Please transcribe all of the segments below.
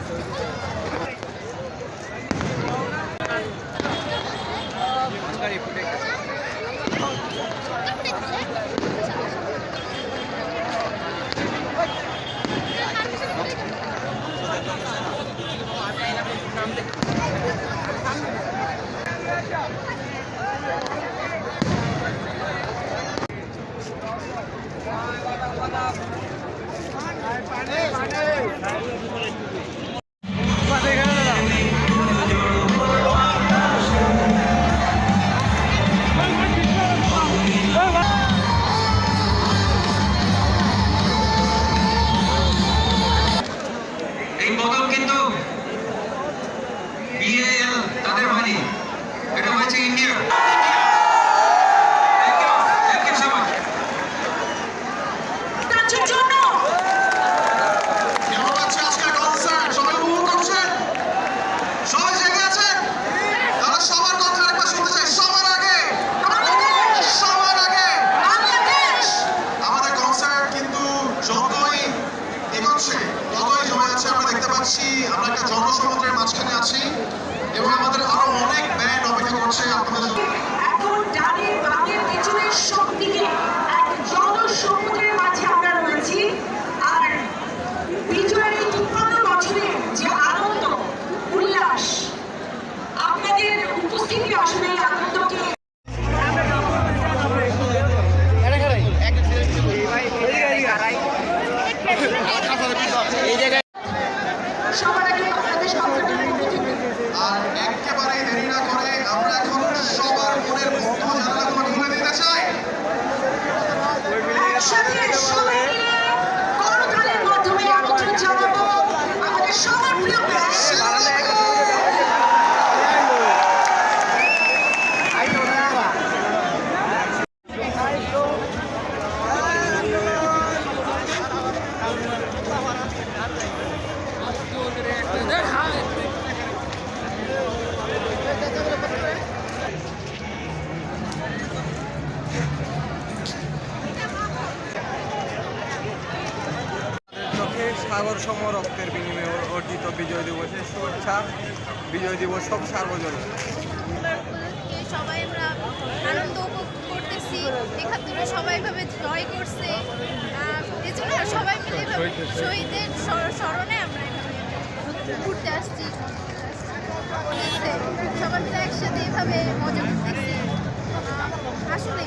এই বোতল কিন্তু বিএএল তাদের বাড়ি, এটা হয়েছে ইন্ডিয়া। আমরা একটা জনসমুদ্রের মাঝখানে আছি এবং আমাদের আরো অনেক ব্যান্ড অপেক্ষা করছে আপনাদের। এখন ডানে বামে পেছনে সব দিকে এক জনসমুদ্রের মাঝে আমরা রয়েছি। আর বিজয়ের এই ৫৩ বছরের যে আনন্দ উল্লাস, আপনাদের উপস্থিতি আসলে এই আনন্দকে সবার আগে বাংলাদেশ আর একেবারেই দেরি না করে আমরা এখন সবার মনের বন্ধ জানালাগুলো খুলে দিতে চাই। একসাথে সবাই মিলে করতালির মাধ্যমে আমন্ত্রণ জানাবো আমাদের সবার প্রিয় ব্যান্ড সাগর সম রক্তের বিনিময়ে অর্জিত বিজয় দিবসের শুভেচ্ছা। বিজয় দিবস সব সার্বজনীন। সবাই আমরা আনন্দ উপভোগ করতেছি, ৭১ সবাই ভাবে জয় করছে, এজন্য সবাই মিলে শহীদের স্মরণে আমরা এখানে ঘুরতে আসছি। সবার মিলে একসাথে এভাবে মজা করতেছি, আসলে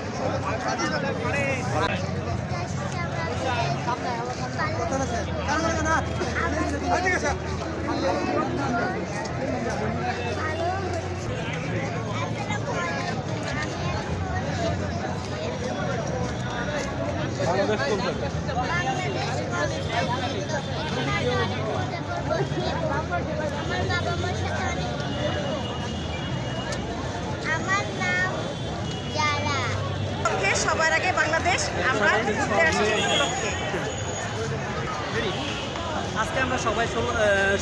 আমার নাম যারা। সবার আগে বাংলাদেশ আমরা ঘুরতে আসছি উপলক্ষে। আজকে আমরা সবাই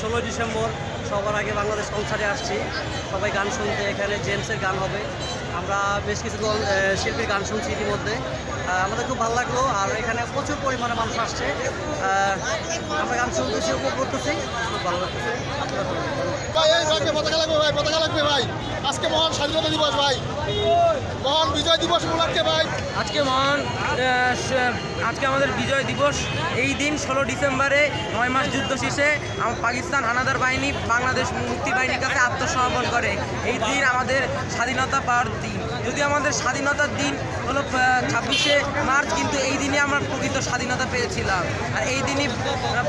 ১৬ ডিসেম্বর সবার আগে বাংলাদেশ কনসার্টে আসছি। সবাই গান শুনতে, এখানে জেমসের গান হবে। আমরা বেশ কিছু শিল্পীর গান শুনছি ইতিমধ্যে, আমাদের খুব ভালো লাগলো। আর এখানে প্রচুর পরিমাণে মানুষ আসছে, আমরা গান শুনতেছি, উপভোগ করতেছি, খুব ভালো লাগতেছে। পতাকা লাগবে ভাই, পতাকা লাগবে ভাই। আজকে মহান স্বাধীনতা দিবস ভাই, মহান বিজয় দিবস উপলক্ষে ভাই। আজকে আমাদের বিজয় দিবস। এই দিন ১৬ ডিসেম্বরে ৯ মাস যুদ্ধ শেষে পাকিস্তান হানাদার বাহিনী বাংলাদেশ মুক্তি বাহিনীর কাছে আত্মসমর্পণ করে। এই দিন আমাদের স্বাধীনতা পাওয়ার দিন। যদি আমাদের স্বাধীনতার দিন হলো ২৬শে মার্চ, কিন্তু এই দিনে আমরা প্রকৃত স্বাধীনতা পেয়েছিলাম। আর এই দিনই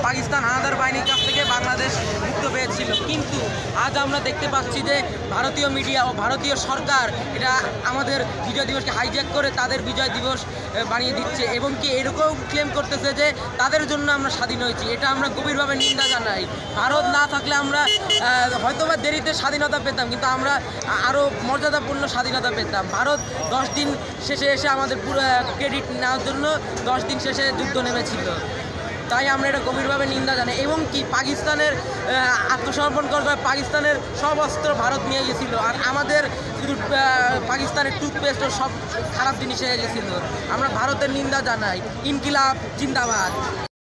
পাকিস্তান হানাদার বাহিনীর কাছ থেকে বাংলাদেশ মুক্ত পেয়েছিল। কিন্তু আজ আমরা দেখতে পাচ্ছি যে ভারতীয় মিডিয়া ও ভারতীয় সরকার এটা আমাদের বিজয় দিবসকে হাইজ্যাক করে তাদের বিজয় দিবস বানিয়ে দিচ্ছে, এবং কি এরকম ক্লেম করতেছে যে তাদের জন্য আমরা স্বাধীন হয়েছি। এটা আমরা গভীরভাবে নিন্দা জানাই। ভারত না থাকলে আমরা হয়তোবা দেরিতে স্বাধীনতা পেতাম, কিন্তু আমরা আরও মর্যাদাপূর্ণ স্বাধীনতা পেতাম। ভারত 10 দিন শেষে এসে আমাদের পুরো ক্রেডিট নেওয়ার জন্য 10 দিন শেষে যুদ্ধ নেমেছিল। তাই আমরা এটা গভীরভাবে নিন্দা জানাই। এবং কি পাকিস্তানের আত্মসমর্পণ করে পাকিস্তানের সব অস্ত্র ভারত নিয়ে গেছিলো, আর আমাদের শুধু পাকিস্তানের টুথপেস্ট ও সব খারাপ জিনিস হয়ে গেছিলো। আমরা ভারতের নিন্দা জানাই। ইনকিলাব জিন্দাবাদ।